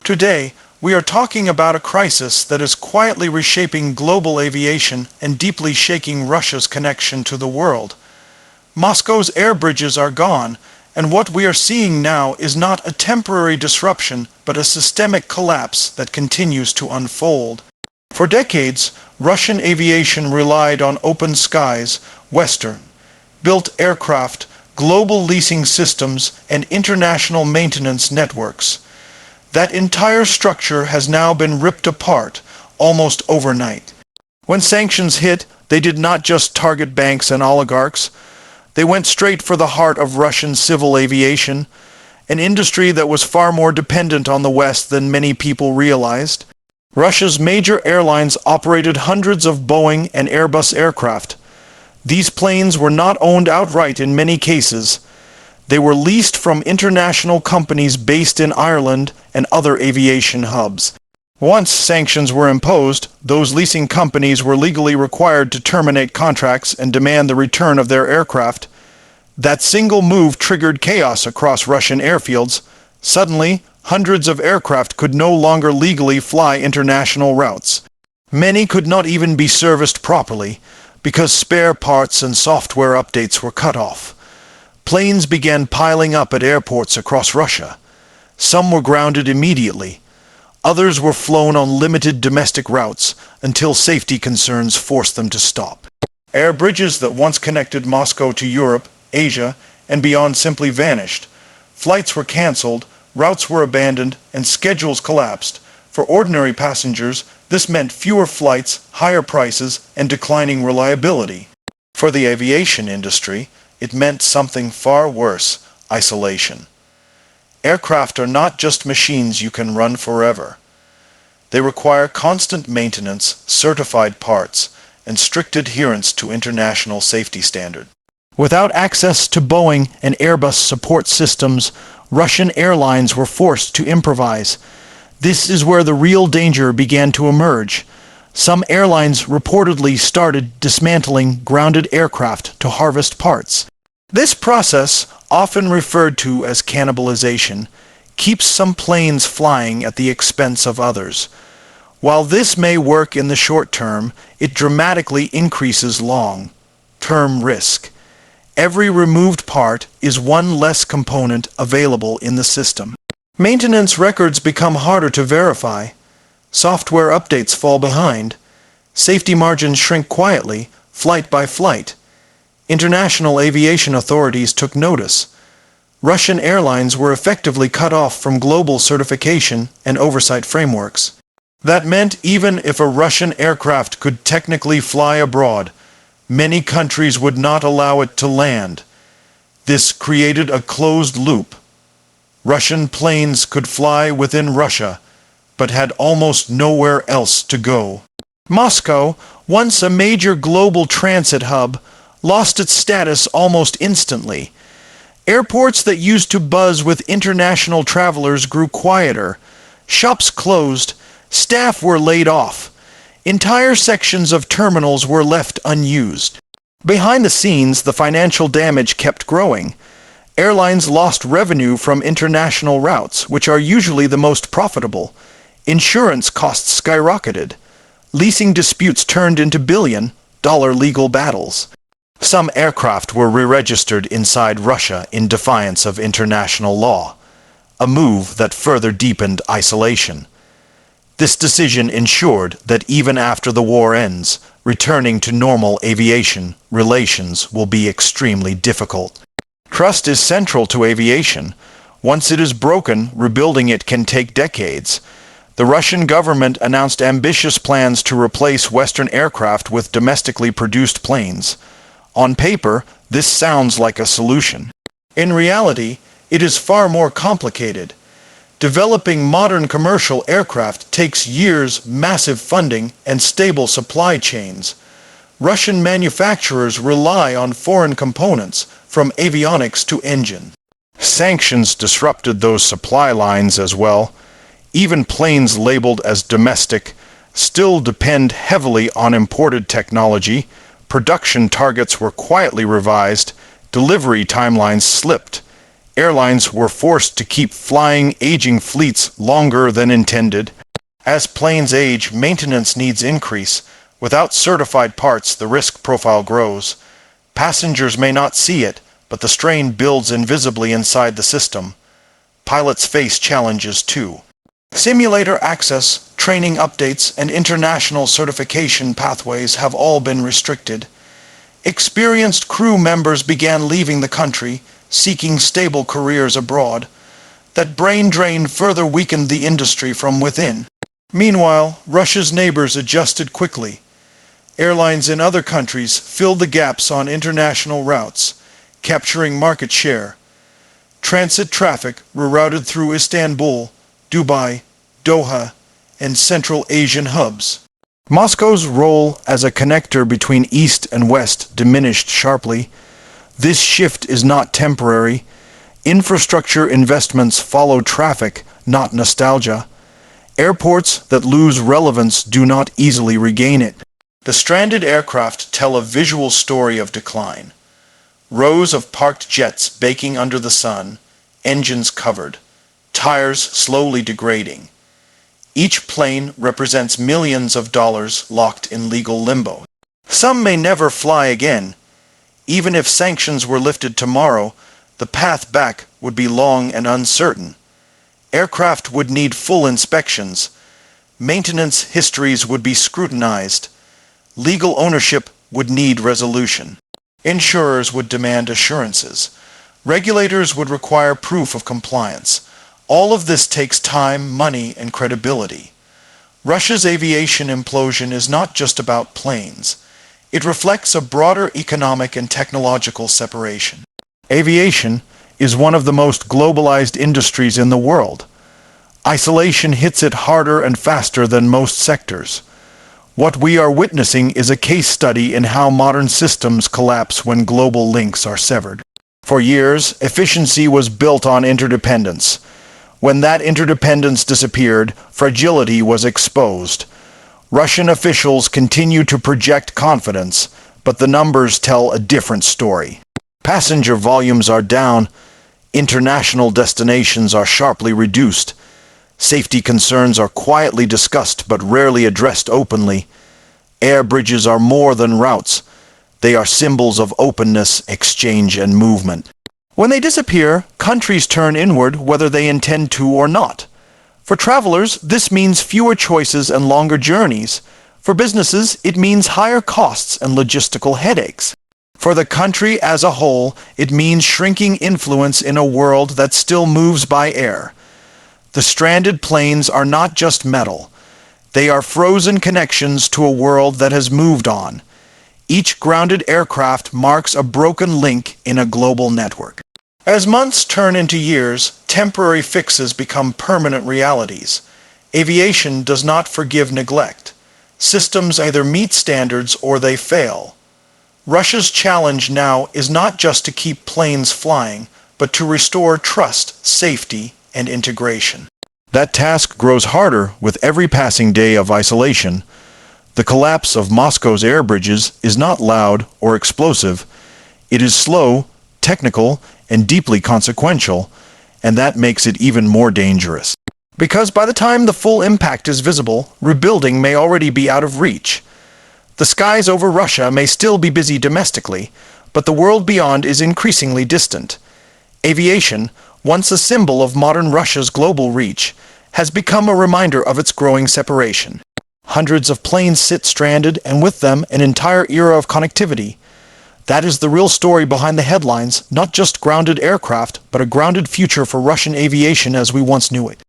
Today, we are talking about a crisis that is quietly reshaping global aviation and deeply shaking Russia's connection to the world. Moscow's air bridges are gone, and what we are seeing now is not a temporary disruption, but a systemic collapse that continues to unfold. For decades, Russian aviation relied on open skies, Western-built aircraft, global leasing systems, and international maintenance networks. That entire structure has now been ripped apart, almost overnight. When sanctions hit, they did not just target banks and oligarchs. They went straight for the heart of Russian civil aviation, an industry that was far more dependent on the West than many people realized. Russia's major airlines operated hundreds of Boeing and Airbus aircraft. These planes were not owned outright in many cases. They were leased from international companies based in Ireland and other aviation hubs. Once sanctions were imposed, those leasing companies were legally required to terminate contracts and demand the return of their aircraft. That single move triggered chaos across Russian airfields. Suddenly, hundreds of aircraft could no longer legally fly international routes. Many could not even be serviced properly, because spare parts and software updates were cut off. Planes began piling up at airports across Russia. Some were grounded immediately. Others were flown on limited domestic routes until safety concerns forced them to stop. Air bridges that once connected Moscow to Europe, Asia, and beyond simply vanished. Flights were canceled, routes were abandoned, and schedules collapsed. For ordinary passengers, this meant fewer flights, higher prices, and declining reliability. For the aviation industry, it meant something far worse: isolation. Aircraft are not just machines you can run forever. They require constant maintenance, certified parts, and strict adherence to international safety standards. Without access to Boeing and Airbus support systems, Russian airlines were forced to improvise. This is where the real danger began to emerge. Some airlines reportedly started dismantling grounded aircraft to harvest parts. This process, often referred to as cannibalization, keeps some planes flying at the expense of others. While this may work in the short term, it dramatically increases long-term risk. Every removed part is one less component available in the system. Maintenance records become harder to verify. Software updates fall behind. Safety margins shrink quietly, flight by flight. International aviation authorities took notice. Russian airlines were effectively cut off from global certification and oversight frameworks. That meant even if a Russian aircraft could technically fly abroad, many countries would not allow it to land. This created a closed loop. Russian planes could fly within Russia, but had almost nowhere else to go. Moscow, once a major global transit hub, lost its status almost instantly. Airports that used to buzz with international travelers grew quieter. Shops closed. Staff were laid off. Entire sections of terminals were left unused. Behind the scenes, the financial damage kept growing. Airlines lost revenue from international routes, which are usually the most profitable. Insurance costs skyrocketed. Leasing disputes turned into billion-dollar legal battles. Some aircraft were re-registered inside Russia in defiance of international law, a move that further deepened isolation. This decision ensured that even after the war ends, returning to normal aviation relations will be extremely difficult. Trust is central to aviation. Once it is broken, rebuilding it can take decades. The Russian government announced ambitious plans to replace Western aircraft with domestically produced planes. On paper, this sounds like a solution. In reality, it is far more complicated. Developing modern commercial aircraft takes years, massive funding, and stable supply chains. Russian manufacturers rely on foreign components, from avionics to engine. Sanctions disrupted those supply lines as well. Even planes labeled as domestic still depend heavily on imported technology. Production targets were quietly revised. Delivery timelines slipped. Airlines were forced to keep flying aging fleets longer than intended. As planes age, maintenance needs increase. Without certified parts, the risk profile grows. Passengers may not see it, but the strain builds invisibly inside the system. Pilots face challenges too. Simulator access, training updates, and international certification pathways have all been restricted. Experienced crew members began leaving the country, seeking stable careers abroad. That brain drain further weakened the industry from within. Meanwhile, Russia's neighbors adjusted quickly. Airlines in other countries filled the gaps on international routes, capturing market share. Transit traffic rerouted through Istanbul, Dubai, Doha, and Central Asian hubs. Moscow's role as a connector between East and West diminished sharply. This shift is not temporary. Infrastructure investments follow traffic, not nostalgia. Airports that lose relevance do not easily regain it. The stranded aircraft tell a visual story of decline. Rows of parked jets baking under the sun, engines covered, tires slowly degrading. Each plane represents millions of dollars locked in legal limbo. Some may never fly again. Even if sanctions were lifted tomorrow, the path back would be long and uncertain. Aircraft would need full inspections. Maintenance histories would be scrutinized. Legal ownership would need resolution. Insurers would demand assurances. Regulators would require proof of compliance. All of this takes time, money, and credibility. Russia's aviation implosion is not just about planes. It reflects a broader economic and technological separation. Aviation is one of the most globalized industries in the world. Isolation hits it harder and faster than most sectors. What we are witnessing is a case study in how modern systems collapse when global links are severed. For years, efficiency was built on interdependence. When that interdependence disappeared, fragility was exposed. Russian officials continue to project confidence, but the numbers tell a different story. Passenger volumes are down. International destinations are sharply reduced. Safety concerns are quietly discussed but rarely addressed openly. Air bridges are more than routes. They are symbols of openness, exchange, and movement. When they disappear, countries turn inward whether they intend to or not. For travelers, this means fewer choices and longer journeys. For businesses, it means higher costs and logistical headaches. For the country as a whole, it means shrinking influence in a world that still moves by air. The stranded planes are not just metal. They are frozen connections to a world that has moved on. Each grounded aircraft marks a broken link in a global network. As months turn into years, temporary fixes become permanent realities. Aviation does not forgive neglect. Systems either meet standards or they fail. Russia's challenge now is not just to keep planes flying, but to restore trust, safety, and integration. That task grows harder with every passing day of isolation. The collapse of Moscow's air bridges is not loud or explosive. It is slow, technical, and deeply consequential, and that makes it even more dangerous. Because by the time the full impact is visible, rebuilding may already be out of reach. The skies over Russia may still be busy domestically, but the world beyond is increasingly distant. Aviation, once a symbol of modern Russia's global reach, has become a reminder of its growing separation. Hundreds of planes sit stranded, and with them an entire era of connectivity. That is the real story behind the headlines, not just grounded aircraft, but a grounded future for Russian aviation as we once knew it.